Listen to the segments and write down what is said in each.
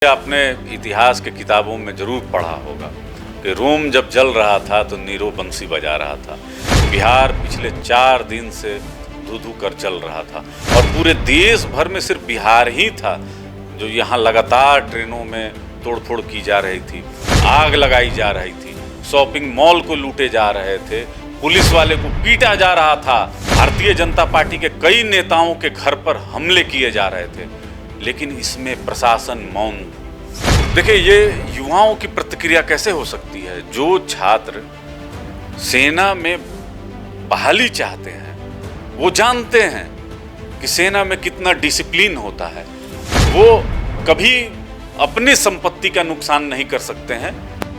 आपने इतिहास के किताबों में जरूर पढ़ा होगा कि रोम जब जल रहा था तो नीरो बंसी बजा रहा था। बिहार पिछले 4 दिन से धू कर जल रहा था और पूरे देश भर में सिर्फ बिहार ही था जो यहाँ लगातार ट्रेनों में तोड़फोड़ की जा रही थी, आग लगाई जा रही थी, शॉपिंग मॉल को लूटे जा रहे थे, पुलिस वाले को पीटा जा रहा था, भारतीय जनता पार्टी के कई नेताओं के घर पर हमले किए जा रहे थे, लेकिन इसमें प्रशासन मौन। देखिए, ये युवाओं की प्रतिक्रिया कैसे हो सकती है? जो छात्र सेना में बहाली चाहते हैं वो जानते हैं कि सेना में कितना डिसिप्लिन होता है, वो कभी अपनी संपत्ति का नुकसान नहीं कर सकते हैं,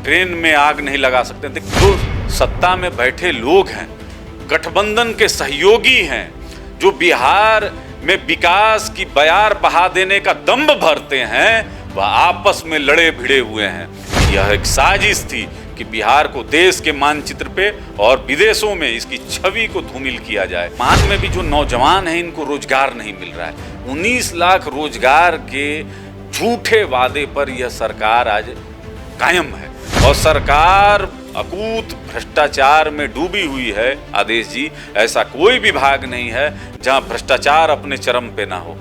ट्रेन में आग नहीं लगा सकते। देखिए, जो सत्ता में बैठे लोग हैं, गठबंधन के सहयोगी हैं, जो बिहार में विकास की बयार बहा देने का दम्भ भरते हैं, वह आपस में लड़े भिड़े हुए हैं। यह एक साजिश थी कि बिहार को देश के मानचित्र पे और विदेशों में इसकी छवि को धूमिल किया जाए। मान में भी जो नौजवान हैं, इनको रोजगार नहीं मिल रहा है। 19 लाख रोजगार के झूठे वादे पर यह सरकार आज कायम है और सरकार अकूत भ्रष्टाचार में डूबी हुई है। आदेश जी, ऐसा कोई विभाग नहीं है जहां भ्रष्टाचार अपने चरम पे ना हो।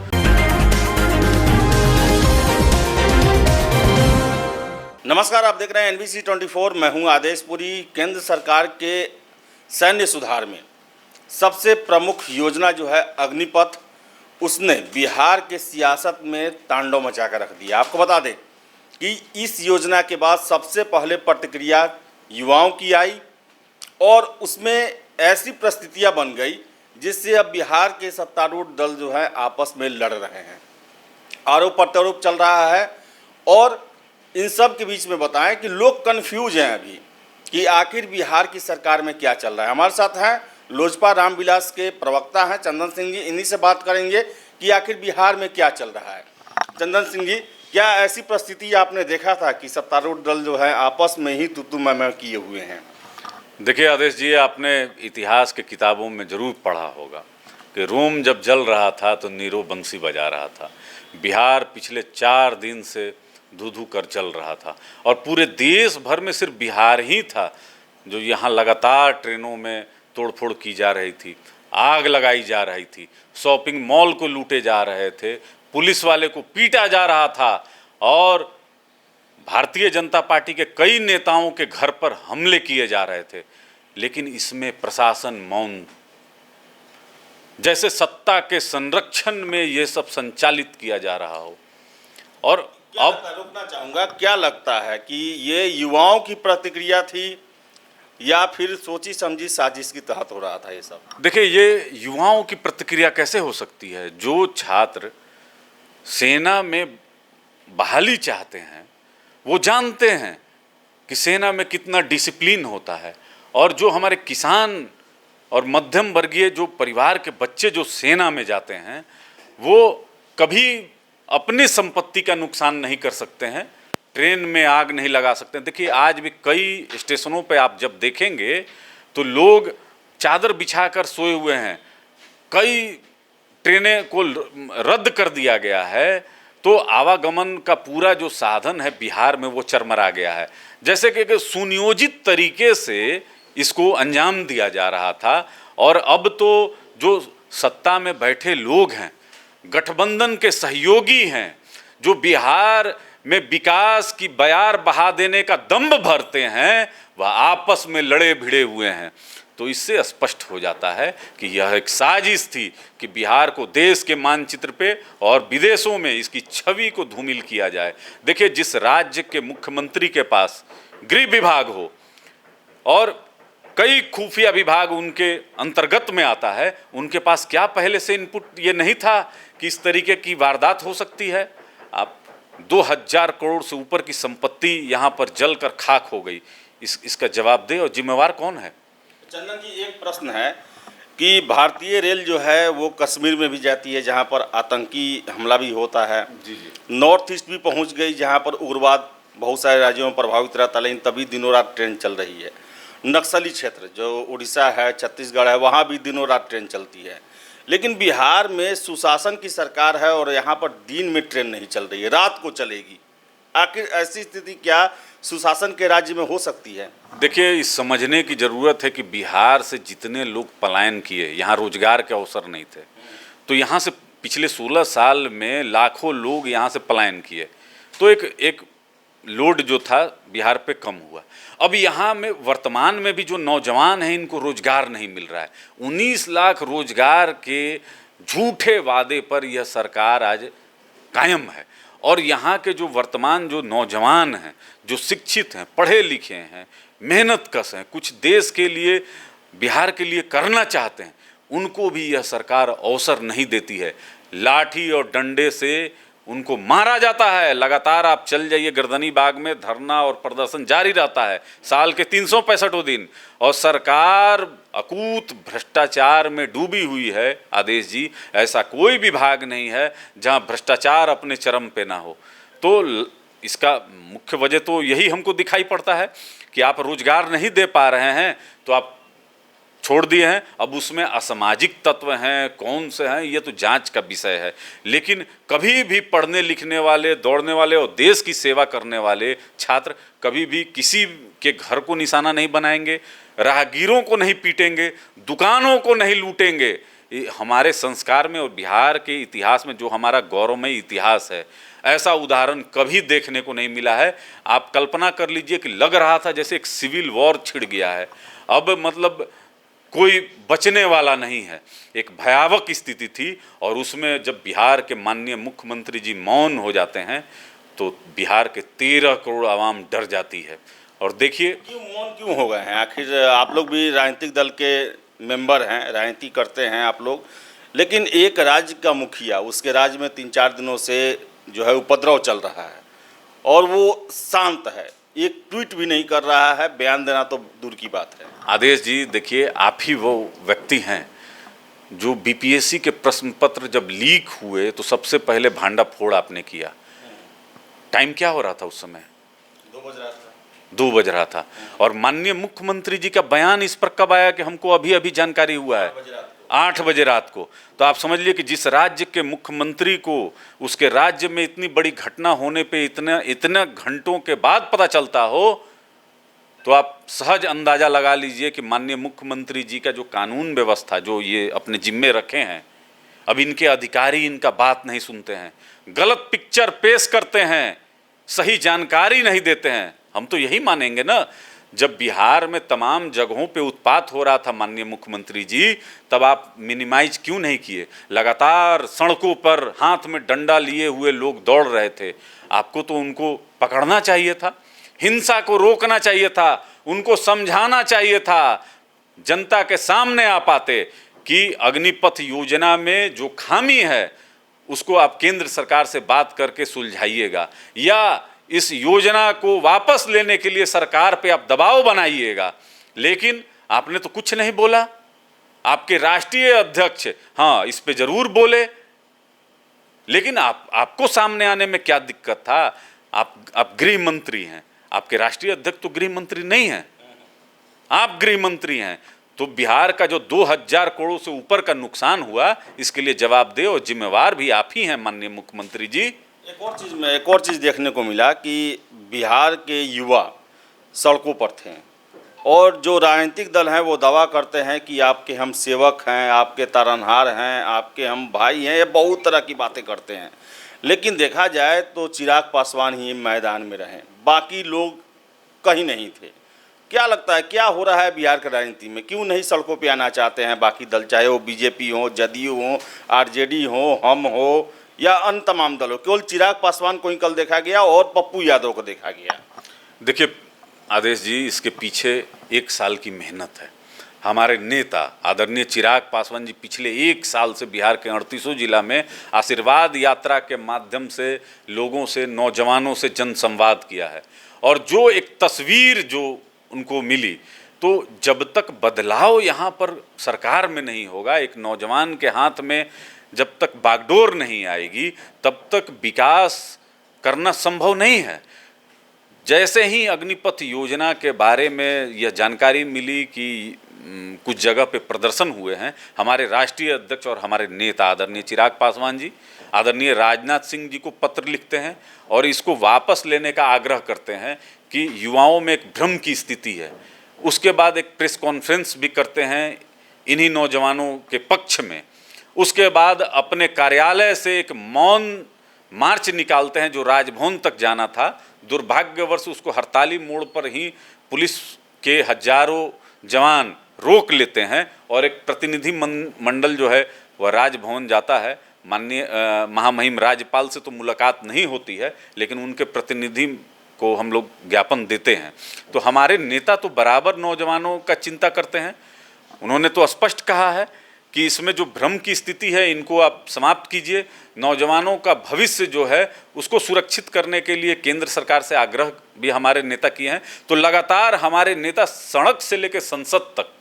नमस्कार, आप देख रहे हैं NBC 24। मैं हूं आदेश पुरी। केंद्र सरकार के सैन्य सुधार में सबसे प्रमुख योजना जो है अग्निपथ, उसने बिहार के सियासत में तांडव मचा कर रख दिया। आपको बता दें कि इस योजना के बाद सबसे पहले प्रतिक्रिया युवाओं की आई और उसमें ऐसी परिस्थितियां बन गई जिससे अब बिहार के सत्तारूढ़ दल जो है आपस में लड़ रहे हैं, आरोप प्रत्यारोप चल रहा है। और इन सब के बीच में बताएं कि लोग कंफ्यूज हैं अभी कि आखिर बिहार की सरकार में क्या चल रहा है। हमारे साथ हैं लोजपा रामविलास के प्रवक्ता हैं चंदन सिंह जी, इन्हीं से बात करेंगे कि आखिर बिहार में क्या चल रहा है। चंदन सिंह जी, क्या ऐसी परिस्थिति आपने देखा था कि सत्तारूढ़ दल जो है आपस में ही तू मैं किए हुए हैं? देखिए आदेश जी, आपने इतिहास के किताबों में जरूर पढ़ा होगा कि रोम जब जल रहा था तो नीरो बंसी बजा रहा था। बिहार पिछले 4 दिन से धू कर चल रहा था और पूरे देश भर में सिर्फ बिहार ही था जो यहाँ लगातार ट्रेनों में तोड़फोड़ की जा रही थी, आग लगाई जा रही थी, शॉपिंग मॉल को लूटे जा रहे थे, पुलिस वाले को पीटा जा रहा था और भारतीय जनता पार्टी के कई नेताओं के घर पर हमले किए जा रहे थे, लेकिन इसमें प्रशासन मौन। जैसे सत्ता के संरक्षण में ये सब संचालित किया जा रहा हो। और अब रुकना चाहूँगा, क्या लगता है कि ये युवाओं की प्रतिक्रिया थी या फिर सोची समझी साजिश के तहत हो रहा था ये सब? देखिए, ये युवाओं की प्रतिक्रिया कैसे हो सकती है? जो छात्र सेना में बहाली चाहते हैं वो जानते हैं कि सेना में कितना डिसिप्लिन होता है और जो हमारे किसान और मध्यम वर्गीय जो परिवार के बच्चे जो सेना में जाते हैं वो कभी अपनी संपत्ति का नुकसान नहीं कर सकते हैं, ट्रेन में आग नहीं लगा सकते हैं। देखिए, आज भी कई स्टेशनों पे आप जब देखेंगे तो लोग चादर बिछाकर सोए हुए हैं, कई ट्रेनें को रद्द कर दिया गया है, तो आवागमन का पूरा जो साधन है बिहार में वो चरमरा गया है। जैसे कि सुनियोजित तरीके से इसको अंजाम दिया जा रहा था और अब तो जो सत्ता में बैठे लोग हैं, गठबंधन के सहयोगी हैं, जो बिहार में विकास की बयार बहा देने का दम्भ भरते हैं, वह आपस में लड़े भिड़े हुए हैं। तो इससे स्पष्ट हो जाता है कि यह एक साजिश थी कि बिहार को देश के मानचित्र पे और विदेशों में इसकी छवि को धूमिल किया जाए। देखिए, जिस राज्य के मुख्यमंत्री के पास गृह विभाग हो और कई खुफिया विभाग उनके अंतर्गत में आता है, उनके पास क्या पहले से इनपुट ये नहीं था कि इस तरीके की वारदात हो सकती है? आप 2000 करोड़ से ऊपर की संपत्ति यहाँ पर जलकर खाक हो गई, इसका जवाब दे और जिम्मेवार कौन है? चंदन जी, एक प्रश्न है कि भारतीय रेल जो है वो कश्मीर में भी जाती है जहाँ पर आतंकी हमला भी होता है। जी। नॉर्थ ईस्ट भी पहुँच गई जहाँ पर उग्रवाद बहुत सारे राज्यों में प्रभावित रहता है, लेकिन तभी दिनों रात ट्रेन चल रही है। नक्सली क्षेत्र जो उड़ीसा है, छत्तीसगढ़ है, वहाँ भी दिनों रात ट्रेन चलती है। लेकिन बिहार में सुशासन की सरकार है और यहाँ पर दिन में ट्रेन नहीं चल रही है, रात को चलेगी। आखिर ऐसी स्थिति क्या सुशासन के राज्य में हो सकती है? देखिए, इस समझने की ज़रूरत है कि बिहार से जितने लोग पलायन किए, यहाँ रोजगार के अवसर नहीं थे, तो यहाँ से पिछले 16 साल में लाखों लोग यहाँ से पलायन किए, तो एक लोड जो था बिहार पे कम हुआ। अब यहाँ में वर्तमान में भी जो नौजवान हैं इनको रोजगार नहीं मिल रहा है। 19 लाख रोजगार के झूठे वादे पर यह सरकार आज कायम है। और यहाँ के जो वर्तमान जो नौजवान हैं, जो शिक्षित हैं, पढ़े लिखे हैं, मेहनतकश हैं, कुछ देश के लिए, बिहार के लिए करना चाहते हैं, उनको भी यह सरकार अवसर नहीं देती है। लाठी और डंडे से उनको मारा जाता है। लगातार आप चल जाइए, गर्दनी बाग में धरना और प्रदर्शन जारी रहता है साल के 365 दिन, और सरकार अकूत भ्रष्टाचार में डूबी हुई है। आदेश जी, ऐसा कोई विभाग नहीं है जहां भ्रष्टाचार अपने चरम पे ना हो। तो इसका मुख्य वजह तो यही हमको दिखाई पड़ता है कि आप रोजगार नहीं दे पा रहे हैं, तो आप छोड़ दिए हैं। अब उसमें असामाजिक तत्व हैं, कौन से हैं, ये तो जांच का विषय है। लेकिन कभी भी पढ़ने लिखने वाले, दौड़ने वाले और देश की सेवा करने वाले छात्र कभी भी किसी के घर को निशाना नहीं बनाएंगे, राहगीरों को नहीं पीटेंगे, दुकानों को नहीं लूटेंगे। हमारे संस्कार में और बिहार के इतिहास में जो हमारा गौरवमय इतिहास है, ऐसा उदाहरण कभी देखने को नहीं मिला है। आप कल्पना कर लीजिए कि लग रहा था जैसे एक सिविल वॉर छिड़ गया है। अब मतलब कोई बचने वाला नहीं है। एक भयावह स्थिति थी, और उसमें जब बिहार के माननीय मुख्यमंत्री जी मौन हो जाते हैं तो बिहार के 13 करोड़ आवाम डर जाती है। और देखिए, क्यों मौन क्यों हो गए हैं? आखिर आप लोग भी राजनीतिक दल के मेंबर हैं, राजनीति करते हैं आप लोग, लेकिन एक राज्य का मुखिया, उसके राज्य में 3-4 दिनों से जो है उपद्रव चल रहा है और वो शांत है, एक ट्वीट भी नहीं कर रहा है, बयान देना तो दूर की बात है। आदेश जी, देखिए, आप ही वो व्यक्ति हैं जो बीपीएससी के प्रश्न पत्र जब लीक हुए तो सबसे पहले भांडा फोड़ आपने किया। टाइम क्या हो रहा था उस समय? 2 बज रहा था। 2 बज रहा था। और माननीय मुख्यमंत्री जी का बयान इस पर कब आया कि हमको अभी अभी जानकारी हुआ है? 8 बजे रात को। तो आप समझ लीजिए कि जिस राज्य के मुख्यमंत्री को उसके राज्य में इतनी बड़ी घटना होने पे इतना घंटों के बाद पता चलता हो, तो आप सहज अंदाजा लगा लीजिए कि माननीय मुख्यमंत्री जी का जो कानून व्यवस्था जो ये अपने जिम्मे रखे हैं, अब इनके अधिकारी इनका बात नहीं सुनते हैं, गलत पिक्चर पेश करते हैं, सही जानकारी नहीं देते हैं। हम तो यही मानेंगे ना, जब बिहार में तमाम जगहों पे उत्पात हो रहा था माननीय मुख्यमंत्री जी, तब आप मिनिमाइज क्यों नहीं किए? लगातार सड़कों पर हाथ में डंडा लिए हुए लोग दौड़ रहे थे, आपको तो उनको पकड़ना चाहिए था, हिंसा को रोकना चाहिए था, उनको समझाना चाहिए था, जनता के सामने आ पाते कि अग्निपथ योजना में जो खामी है उसको आप केंद्र सरकार से बात करके सुलझाइएगा, या इस योजना को वापस लेने के लिए सरकार पे आप दबाव बनाइएगा। लेकिन आपने तो कुछ नहीं बोला। आपके राष्ट्रीय अध्यक्ष हाँ इस पे जरूर बोले, लेकिन आपको सामने आने में क्या दिक्कत था? आप गृह मंत्री हैं, आपके राष्ट्रीय अध्यक्ष तो गृह मंत्री नहीं हैं, आप गृह मंत्री हैं। तो बिहार का जो 2000 करोड़ से ऊपर का नुकसान हुआ, इसके लिए जवाबदेह और जिम्मेवार भी आप ही हैं माननीय मुख्यमंत्री जी। एक और चीज़ देखने को मिला कि बिहार के युवा सड़कों पर थे, और जो राजनीतिक दल हैं वो दावा करते हैं कि आपके हम सेवक हैं, आपके तारनहार हैं, आपके हम भाई हैं, ये बहुत तरह की बातें करते हैं। लेकिन देखा जाए तो चिराग पासवान ही मैदान में रहे, बाकी लोग कहीं नहीं थे। क्या लगता है क्या हो रहा है बिहार की राजनीति में? क्यों नहीं सड़कों पे आना चाहते हैं बाकी दल, चाहे वो बीजेपी हो, जदयू हो, आरजेडी हो, हम हो या अन्य तमाम दल हो? केवल चिराग पासवान को ही कल देखा गया और पप्पू यादव को देखा गया। देखिए आदेश जी, इसके पीछे 1 साल की मेहनत है। हमारे नेता आदरणीय चिराग पासवान जी पिछले 1 साल से बिहार के 38 जिला में आशीर्वाद यात्रा के माध्यम से लोगों से, नौजवानों से जनसंवाद किया है, और जो एक तस्वीर जो उनको मिली, तो जब तक बदलाव यहाँ पर सरकार में नहीं होगा, एक नौजवान के हाथ में जब तक बागडोर नहीं आएगी, तब तक विकास करना संभव नहीं है। जैसे ही अग्निपथ योजना के बारे में यह जानकारी मिली कि कुछ जगह पे प्रदर्शन हुए हैं, हमारे राष्ट्रीय अध्यक्ष और हमारे नेता आदरणीय चिराग पासवान जी आदरणीय राजनाथ सिंह जी को पत्र लिखते हैं और इसको वापस लेने का आग्रह करते हैं कि युवाओं में एक भ्रम की स्थिति है। उसके बाद एक प्रेस कॉन्फ्रेंस भी करते हैं इन्हीं नौजवानों के पक्ष में। उसके बाद अपने कार्यालय से एक मौन मार्च निकालते हैं जो राजभवन तक जाना था। दुर्भाग्यवश उसको हड़ताली मोड़ पर ही पुलिस के हजारों जवान रोक लेते हैं और एक प्रतिनिधि मंडल जो है वह राजभवन जाता है। माननीय महामहिम राज्यपाल से तो मुलाकात नहीं होती है, लेकिन उनके प्रतिनिधि को हम लोग ज्ञापन देते हैं। तो हमारे नेता तो बराबर नौजवानों का चिंता करते हैं। उन्होंने तो स्पष्ट कहा है कि इसमें जो भ्रम की स्थिति है इनको आप समाप्त कीजिए। नौजवानों का भविष्य जो है उसको सुरक्षित करने के लिए केंद्र सरकार से आग्रह भी हमारे नेता किए हैं। तो लगातार हमारे नेता सड़क से लेकर संसद तक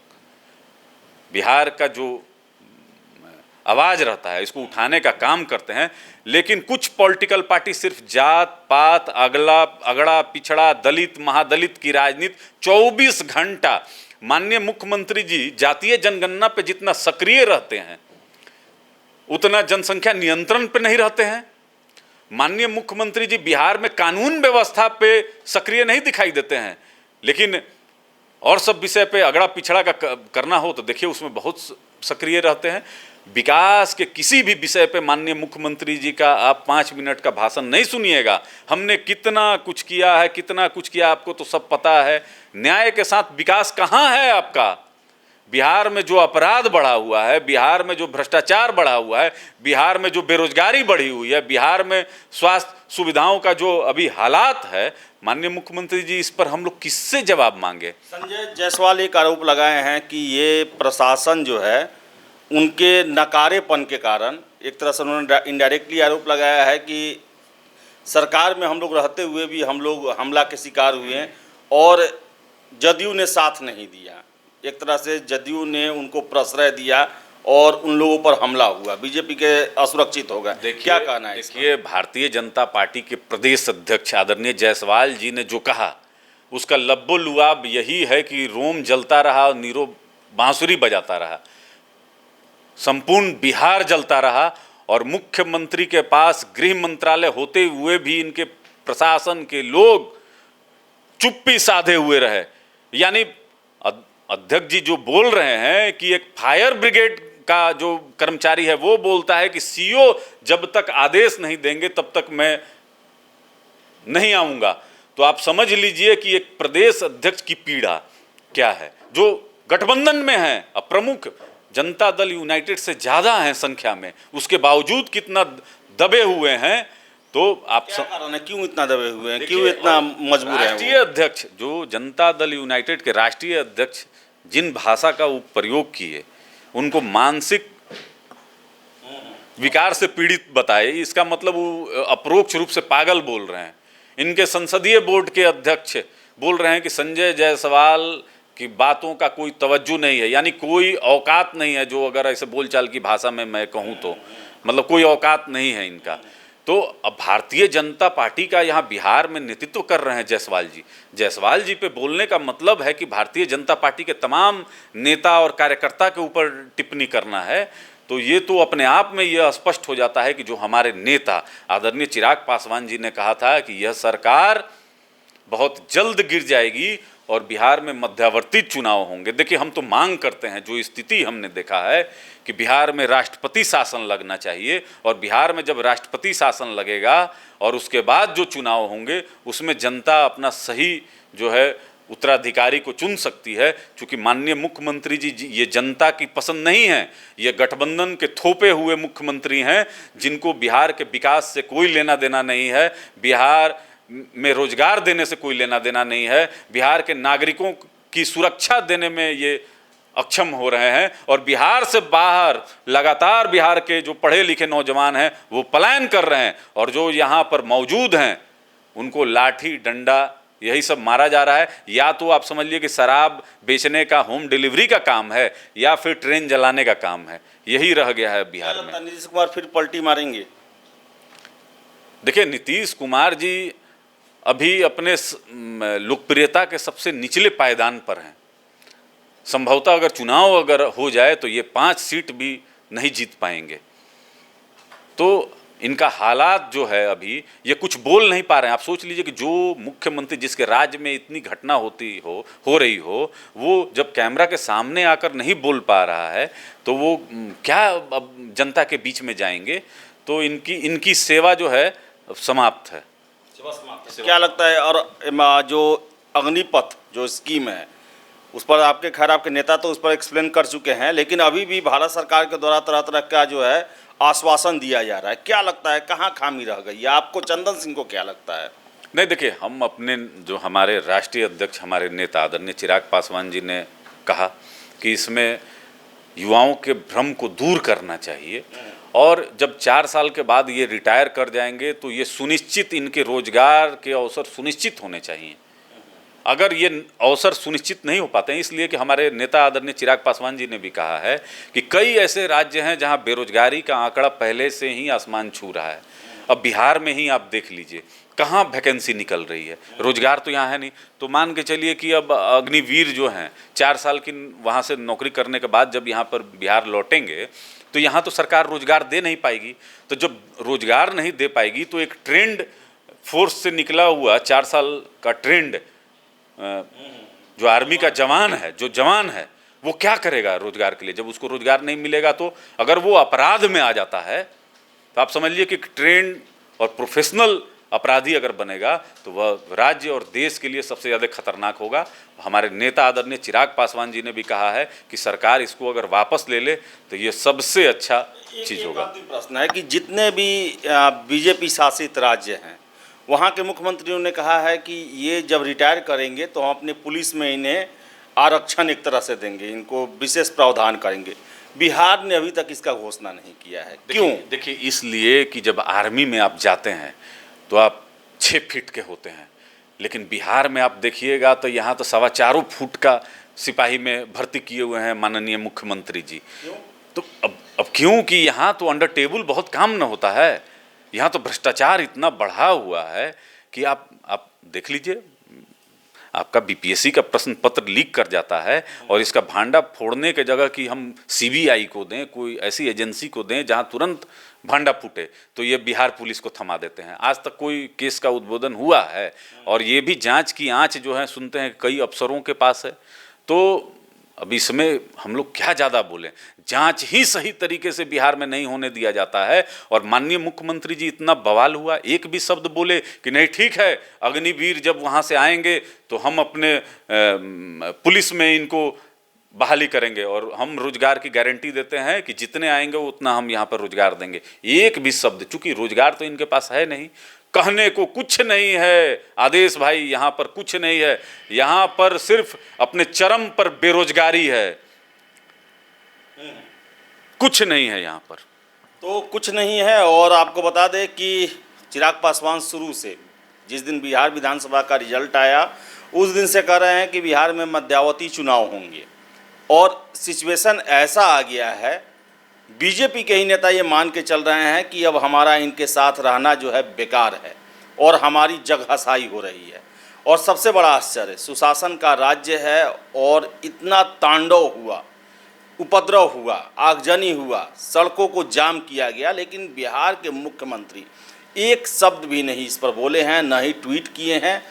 बिहार का जो आवाज़ रहता है इसको उठाने का काम करते हैं। लेकिन कुछ पॉलिटिकल पार्टी सिर्फ जात पात, अगड़ा पिछड़ा, दलित महादलित की राजनीति 24 घंटा। माननीय मुख्यमंत्री जी जातीय जनगणना पे जितना सक्रिय रहते हैं उतना जनसंख्या नियंत्रण पे नहीं रहते हैं। माननीय मुख्यमंत्री जी बिहार में कानून व्यवस्था पे सक्रिय नहीं दिखाई देते हैं, लेकिन और सब विषय पे अगड़ा पिछड़ा का करना हो तो देखिए उसमें बहुत सक्रिय रहते हैं। विकास के किसी भी विषय पे माननीय मुख्यमंत्री जी का आप 5 मिनट का भाषण नहीं सुनिएगा। हमने कितना कुछ किया है, कितना कुछ किया आपको तो सब पता है। न्याय के साथ विकास कहाँ है आपका? बिहार में जो अपराध बढ़ा हुआ है, बिहार में जो भ्रष्टाचार बढ़ा हुआ है, बिहार में जो बेरोजगारी बढ़ी हुई है, बिहार में स्वास्थ्य सुविधाओं का जो अभी हालात है, माननीय मुख्यमंत्री जी इस पर हम लोग किससे जवाब मांगे? संजय जायसवाल एक आरोप लगाए हैं कि ये प्रशासन जो है उनके नकारेपन के कारण, एक तरह से उन्होंने इनडायरेक्टली आरोप लगाया है कि सरकार में हम लोग रहते हुए भी हम लोग हमला के शिकार हुए हैं और जदयू ने साथ नहीं दिया। एक तरह से जदयू ने उनको प्रश्रय दिया और उन लोगों पर हमला हुआ, बीजेपी के असुरक्षित हो गए। क्या कहना है? देखिए, भारतीय जनता पार्टी के प्रदेश अध्यक्ष आदरणीय जायसवाल जी ने जो कहा उसका लब्बो लुआब यही है कि रोम जलता रहा और नीरो बांसुरी बजाता रहा। संपूर्ण बिहार जलता रहा और मुख्यमंत्री के पास गृह मंत्रालय होते हुए भी इनके प्रशासन के लोग चुप्पी साधे हुए रहे। यानी अध्यक्ष जी जो बोल रहे हैं कि एक फायर ब्रिगेड का जो कर्मचारी है वो बोलता है कि सीओ जब तक आदेश नहीं देंगे तब तक मैं नहीं आऊंगा, तो आप समझ लीजिए कि एक प्रदेश अध्यक्ष की पीड़ा क्या है, जो गठबंधन में है। अब प्रमुख जनता दल यूनाइटेड से ज़्यादा हैं संख्या में, उसके बावजूद कितना दबे हुए हैं। तो आप क्या कारण है, क्यों इतना दबे हुए हैं, क्यों इतना मजबूर है? राष्ट्रीय अध्यक्ष जो जनता दल यूनाइटेड के राष्ट्रीय अध्यक्ष जिन भाषा का वो प्रयोग किए उनको मानसिक विकार से पीड़ित बताए, इसका मतलब वो अप्रोक्ष रूप से पागल बोल रहे हैं। इनके संसदीय बोर्ड के अध्यक्ष बोल रहे हैं कि संजय जायसवाल की बातों का कोई तवज्जो नहीं है, यानी कोई औकात नहीं है। जो अगर ऐसे बोलचाल की भाषा में मैं कहूँ तो मतलब कोई औकात नहीं है इनका। तो अब भारतीय जनता पार्टी का यहाँ बिहार में नेतृत्व कर रहे हैं जायसवाल जी। जायसवाल जी पे बोलने का मतलब है कि भारतीय जनता पार्टी के तमाम नेता और कार्यकर्ता के ऊपर टिप्पणी करना है। तो ये तो अपने आप में यह स्पष्ट हो जाता है कि जो हमारे नेता आदरणीय चिराग पासवान जी ने कहा था कि यह सरकार बहुत जल्द गिर जाएगी और बिहार में मध्यावर्ती चुनाव होंगे। देखिए, हम तो मांग करते हैं, जो स्थिति हमने देखा है कि बिहार में राष्ट्रपति शासन लगना चाहिए और बिहार में जब राष्ट्रपति शासन लगेगा और उसके बाद जो चुनाव होंगे उसमें जनता अपना सही जो है उत्तराधिकारी को चुन सकती है। क्योंकि माननीय मुख्यमंत्री जी ये जनता की पसंद नहीं है, ये गठबंधन के थोपे हुए मुख्यमंत्री हैं जिनको बिहार के विकास से कोई लेना देना नहीं है, बिहार में रोजगार देने से कोई लेना देना नहीं है, बिहार के नागरिकों की सुरक्षा देने में ये अक्षम हो रहे हैं। और बिहार से बाहर लगातार बिहार के जो पढ़े लिखे नौजवान हैं वो पलायन कर रहे हैं और जो यहाँ पर मौजूद हैं उनको लाठी डंडा यही सब मारा जा रहा है। या तो आप समझ लिए कि शराब बेचने का होम डिलीवरी का काम है या फिर ट्रेन जलाने का काम है, यही रह गया है बिहार में। नीतीश कुमार फिर पलटी मारेंगे? देखिए, नीतीश कुमार जी अभी अपने लोकप्रियता के सबसे निचले पायदान पर हैं। संभवतः अगर चुनाव अगर हो जाए तो ये 5 सीट भी नहीं जीत पाएंगे। तो इनका हालात जो है अभी ये कुछ बोल नहीं पा रहे हैं। आप सोच लीजिए कि जो मुख्यमंत्री जिसके राज्य में इतनी घटना हो रही हो वो जब कैमरा के सामने आकर नहीं बोल पा रहा है तो वो क्या अब जनता के बीच में जाएंगे। तो इनकी सेवा जो है समाप्त है। क्या लगता है? और जो अग्निपथ जो स्कीम है उस पर आपके नेता तो उस पर एक्सप्लेन कर चुके हैं, लेकिन अभी भी भारत सरकार के द्वारा तरह तरह का जो है आश्वासन दिया जा रहा है। क्या लगता है कहाँ खामी रह गई है आपको? चंदन सिंह को क्या लगता है? नहीं, देखिए, हम अपने जो हमारे राष्ट्रीय अध्यक्ष हमारे नेता आदरणीय चिराग पासवान जी ने कहा कि इसमें युवाओं के भ्रम को दूर करना चाहिए और जब 4 साल के बाद ये रिटायर कर जाएंगे तो ये सुनिश्चित इनके रोजगार के अवसर सुनिश्चित होने चाहिए। अगर ये अवसर सुनिश्चित नहीं हो पाते हैं, इसलिए कि हमारे नेता आदरणीय चिराग पासवान जी ने भी कहा है कि कई ऐसे राज्य हैं जहां बेरोजगारी का आंकड़ा पहले से ही आसमान छू रहा है। अब बिहार में ही आप देख लीजिए कहाँ वैकेंसी निकल रही है, रोजगार तो यहाँ है नहीं। तो मान के चलिए कि अब अग्निवीर जो हैं 4 साल की वहाँ से नौकरी करने के बाद जब यहाँ पर बिहार लौटेंगे तो यहाँ तो सरकार रोजगार दे नहीं पाएगी। तो जब रोजगार नहीं दे पाएगी तो एक ट्रेंड फोर्स से निकला हुआ 4 साल का ट्रेंड जो आर्मी का जवान है वो क्या करेगा रोजगार के लिए? जब उसको रोजगार नहीं मिलेगा तो अगर वो अपराध में आ जाता है तो आप समझिए कि ट्रेंड और प्रोफेशनल अपराधी अगर बनेगा तो वह राज्य और देश के लिए सबसे ज़्यादा खतरनाक होगा। हमारे नेता आदरणीय चिराग पासवान जी ने भी कहा है कि सरकार इसको अगर वापस ले ले तो ये सबसे अच्छा चीज़ होगा। प्रश्न है कि जितने भी बीजेपी शासित राज्य हैं वहाँ के मुख्यमंत्रियों ने कहा है कि ये जब रिटायर करेंगे तो हम अपने पुलिस में इन्हें आरक्षण एक तरह से देंगे, इनको विशेष प्रावधान करेंगे। बिहार ने अभी तक इसका घोषणा नहीं किया है। क्यों? देखिए, इसलिए कि जब आर्मी में आप जाते हैं तो आप 6 फीट के होते हैं, लेकिन बिहार में आप देखिएगा तो यहाँ तो 4.25 फुट का सिपाही में भर्ती किए हुए हैं माननीय मुख्यमंत्री जी। तो अब क्यों कि यहाँ तो अंडर टेबल बहुत काम न होता है, यहाँ तो भ्रष्टाचार इतना बढ़ा हुआ है कि आप देख लीजिए, आपका बीपीएससी का प्रश्न पत्र लीक कर जाता है और इसका भांडा फोड़ने के जगह कि हम सीबीआई को दें, कोई ऐसी एजेंसी को दें जहां तुरंत भांडा फूटे, तो ये बिहार पुलिस को थमा देते हैं। आज तक कोई केस का उद्भेदन हुआ है और ये भी जांच की आंच जो है सुनते हैं कई अफसरों के पास है। तो अब इसमें हम लोग क्या ज़्यादा बोलें, जांच ही सही तरीके से बिहार में नहीं होने दिया जाता है। और माननीय मुख्यमंत्री जी इतना बवाल हुआ, एक भी शब्द बोले कि नहीं ठीक है, अग्निवीर जब वहाँ से आएंगे तो हम अपने पुलिस में इनको बहाली करेंगे और हम रोजगार की गारंटी देते हैं कि जितने आएंगे उतना हम यहाँ पर रोजगार देंगे। एक भी शब्द, चूँकि रोजगार तो इनके पास है नहीं, कहने को कुछ नहीं है आदेश भाई, यहाँ पर कुछ नहीं है, यहाँ पर सिर्फ अपने चरम पर बेरोजगारी है, कुछ नहीं है यहाँ पर। तो कुछ नहीं है। और आपको बता दें कि चिराग पासवान शुरू से जिस दिन बिहार विधानसभा का रिजल्ट आया उस दिन से कह रहे हैं कि बिहार में मध्यावधि चुनाव होंगे और सिचुएशन ऐसा आ गया है, बीजेपी के ही नेता ये मान के चल रहे हैं कि अब हमारा इनके साथ रहना जो है बेकार है और हमारी जगहसाई हो रही है। और सबसे बड़ा आश्चर्य, सुशासन का राज्य है और इतना तांडव हुआ, उपद्रव हुआ, आगजनी हुआ, सड़कों को जाम किया गया, लेकिन बिहार के मुख्यमंत्री एक शब्द भी नहीं इस पर बोले हैं, न ही ट्वीट किए हैं।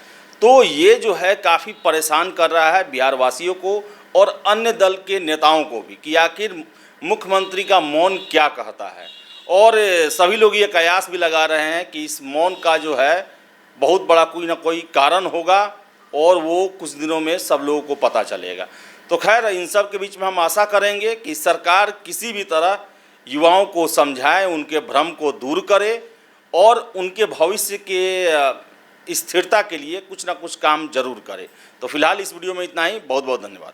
तो ये जो है काफ़ी परेशान कर रहा है बिहार वासियों को और अन्य दल के नेताओं को भी कि आखिर मुख्यमंत्री का मौन क्या कहता है। और सभी लोग ये कयास भी लगा रहे हैं कि इस मौन का जो है बहुत बड़ा कोई ना कोई कारण होगा और वो कुछ दिनों में सब लोगों को पता चलेगा। तो खैर, इन सब के बीच में हम आशा करेंगे कि सरकार किसी भी तरह युवाओं को समझाए, उनके भ्रम को दूर करे और उनके भविष्य के स्थिरता के लिए कुछ ना कुछ काम जरूर करे। तो फिलहाल इस वीडियो में इतना ही। बहुत बहुत धन्यवाद।